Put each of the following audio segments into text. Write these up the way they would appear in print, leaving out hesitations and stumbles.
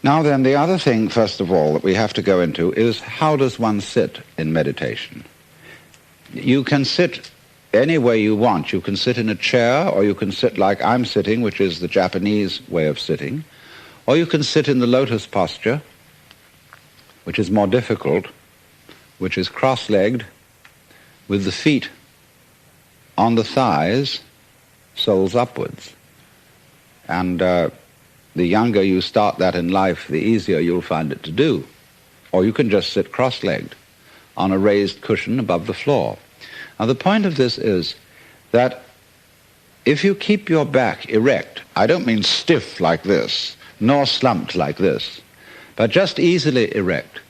Now then, the other thing, first of all, that we have to go into is how does one sit in meditation? You can sit any way you want. You can sit in a chair, or you can sit like I'm sitting, which is the Japanese way of sitting, or you can sit in the lotus posture, which is more difficult, which is cross-legged, with the feet on the thighs, soles upwards. And the younger you start that in life, the easier you'll find it to do. Or you can just sit cross-legged on a raised cushion above the floor. Now the point of this is that if you keep your back erect, I don't mean stiff like this, nor slumped like this, but just easily erect,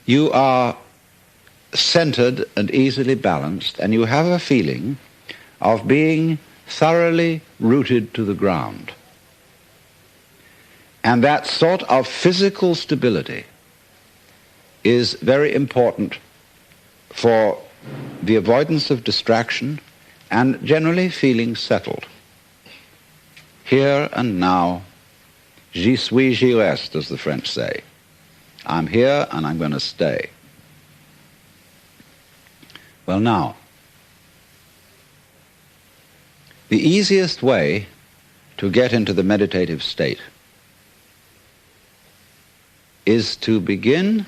you are centered and easily balanced, and you have a feeling of being thoroughly rooted to the ground. And that sort of physical stability is very important for the avoidance of distraction and generally feeling settled. Here and now, j'y suis, j'y reste, as the French say. I'm here and I'm going to stay. Well now, the easiest way to get into the meditative state is to begin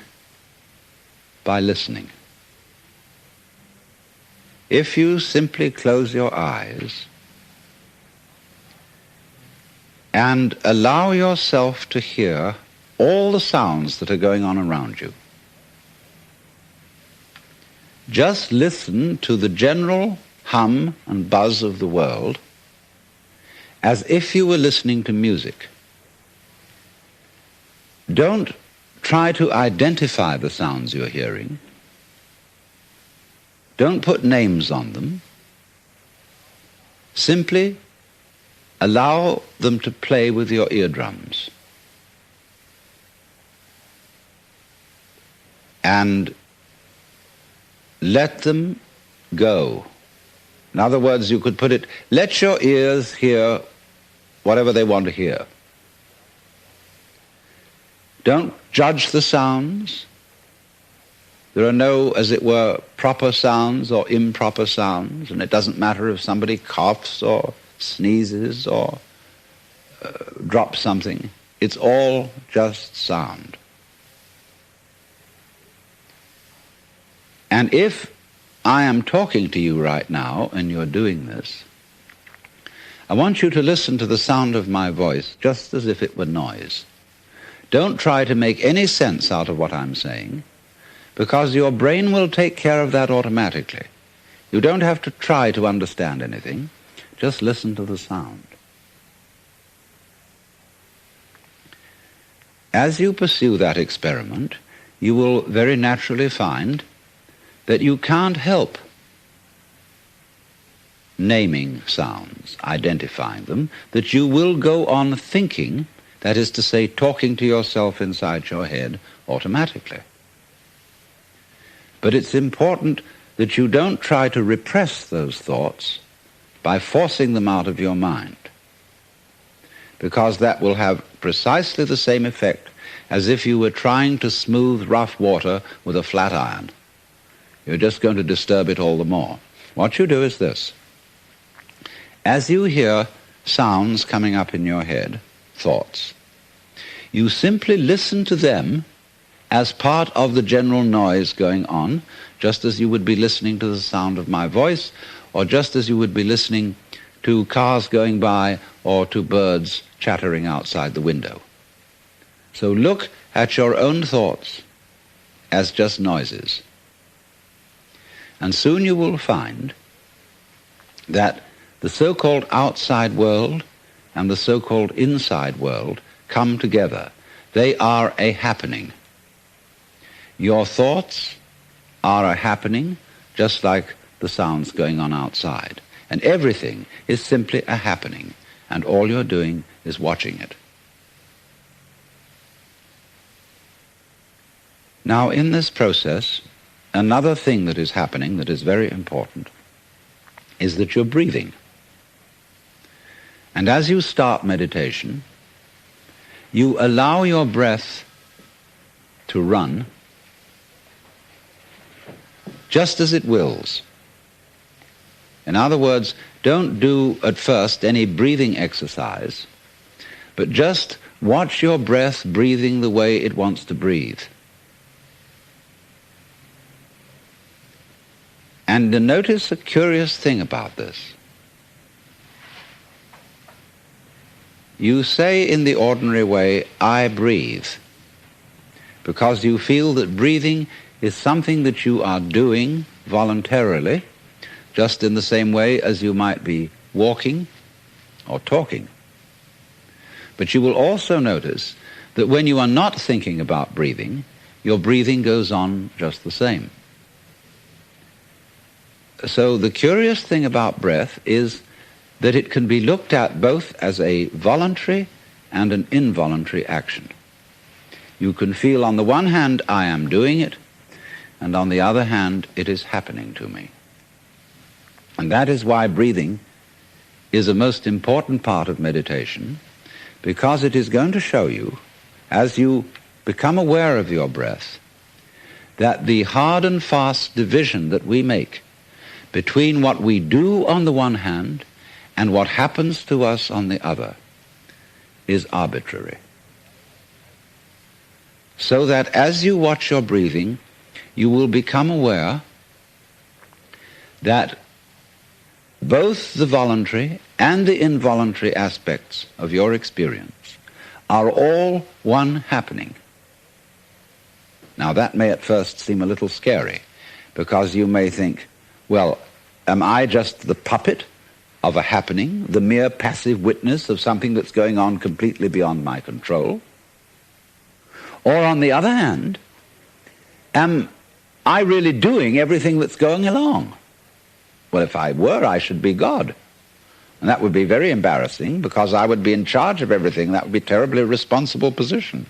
by listening. If you simply close your eyes and allow yourself to hear all the sounds that are going on around you, just listen to the general hum and buzz of the world as if you were listening to music. Don't try to identify the sounds you're hearing. Don't put names on them. Simply allow them to play with your eardrums. And let them go. In other words, you could put it, let your ears hear whatever they want to hear. Don't judge the sounds. There are no, as it were, proper sounds or improper sounds, and it doesn't matter if somebody coughs or sneezes or drops something. It's all just sound. And if I am talking to you right now and you're doing this, I want you to listen to the sound of my voice just as if it were noise. Don't try to make any sense out of what I'm saying, because your brain will take care of that automatically. You don't have to try to understand anything. Just listen to the sound. As you pursue that experiment, you will very naturally find that you can't help naming sounds, identifying them, that you will go on thinking, that is to say, talking to yourself inside your head automatically. But it's important that you don't try to repress those thoughts by forcing them out of your mind, because that will have precisely the same effect as if you were trying to smooth rough water with a flat iron. You're just going to disturb it all the more. What you do is this. As you hear sounds coming up in your head, thoughts, you simply listen to them as part of the general noise going on, just as you would be listening to the sound of my voice, or just as you would be listening to cars going by or to birds chattering outside the window. So look at your own thoughts as just noises. And soon you will find that the so-called outside world and the so-called inside world come together. They are a happening. Your thoughts are a happening, just like the sounds going on outside. And everything is simply a happening, and all you're doing is watching it. Now, in this process, another thing that is happening that is very important is that you're breathing. And as you start meditation, you allow your breath to run just as it wills. In other words, don't do at first any breathing exercise, but just watch your breath breathing the way it wants to breathe. And notice a curious thing about this. You say in the ordinary way, I breathe, because you feel that breathing is something that you are doing voluntarily, just in the same way as you might be walking or talking. But you will also notice that when you are not thinking about breathing, your breathing goes on just the same. So the curious thing about breath is that it can be looked at both as a voluntary and an involuntary action. You can feel on the one hand, I am doing it, and on the other hand, it is happening to me. And that is why breathing is a most important part of meditation, because it is going to show you, as you become aware of your breath, that the hard and fast division that we make between what we do on the one hand and what happens to us on the other is arbitrary. So that as you watch your breathing, you will become aware that both the voluntary and the involuntary aspects of your experience are all one happening. Now that may at first seem a little scary, because you may think, well, am I just the puppet of a happening, the mere passive witness of something that's going on completely beyond my control? Or on the other hand, am I really doing everything that's going along? Well, if I were, I should be God. And that would be very embarrassing, because I would be in charge of everything. That would be a terribly responsible position.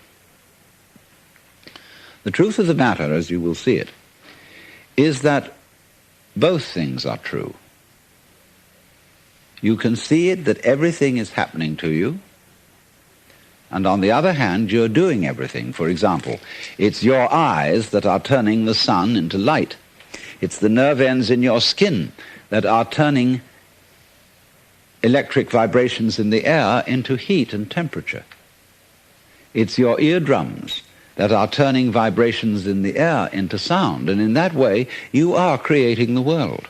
The truth of the matter, as you will see it, is that both things are true. You can see it that everything is happening to you, and on the other hand, you're doing everything. For example, it's your eyes that are turning the sun into light. It's the nerve ends in your skin that are turning electric vibrations in the air into heat and temperature. It's your eardrums that are turning vibrations in the air into sound, and in that way you are creating the world.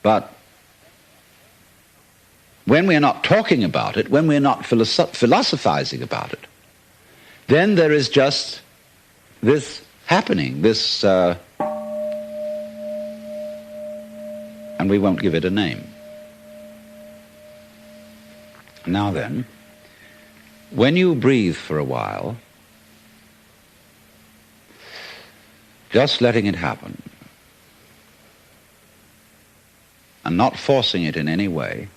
But when we're not talking about it, when we're not philosophizing about it, then there is just this happening, this, and we won't give it a name. Now then, when you breathe for a while, just letting it happen, and not forcing it in any way,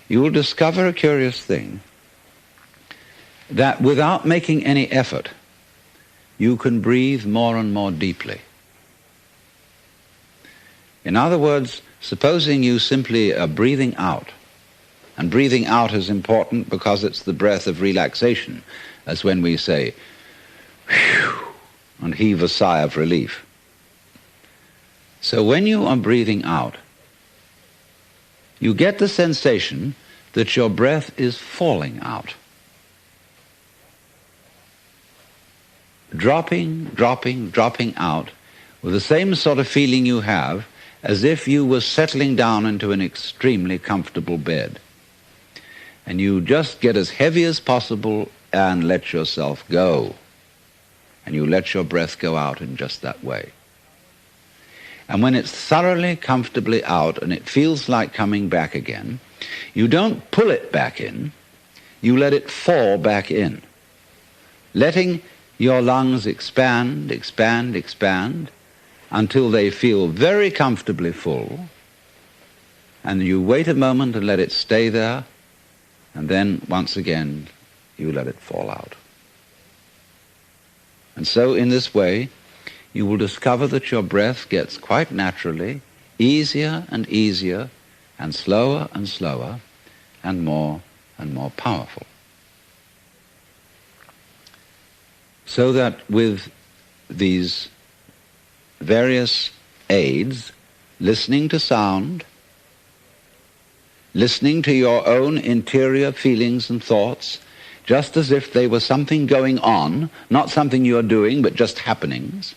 you will discover a curious thing, that without making any effort, you can breathe more and more deeply. In other words, supposing you simply are breathing out, and breathing out is important because it's the breath of relaxation, as when we say, whew, and heave a sigh of relief. So when you are breathing out, you get the sensation that your breath is falling out. Dropping, dropping, dropping out with the same sort of feeling you have as if you were settling down into an extremely comfortable bed. And you just get as heavy as possible and let yourself go. And you let your breath go out in just that way. And when it's thoroughly, comfortably out and it feels like coming back again, you don't pull it back in, you let it fall back in, letting your lungs expand, expand, expand, until they feel very comfortably full, and you wait a moment and let it stay there, and then once again you let it fall out. And so in this way, you will discover that your breath gets quite naturally easier and easier, and slower and slower, and more powerful. So that with these various aids, listening to sound, listening to your own interior feelings and thoughts, just as if they were something going on, not something you're doing, but just happenings,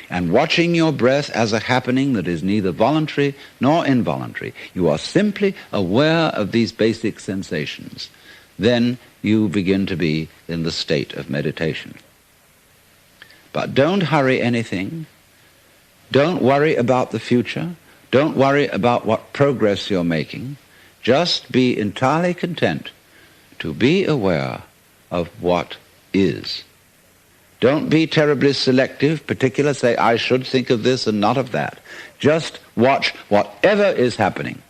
and watching your breath as a happening that is neither voluntary nor involuntary. You are simply aware of these basic sensations. Then you begin to be in the state of meditation. But don't hurry anything. Don't worry about the future. Don't worry about what progress you're making. Just be entirely content to be aware of what is. Don't be terribly selective, particular, say, I should think of this and not of that. Just watch whatever is happening.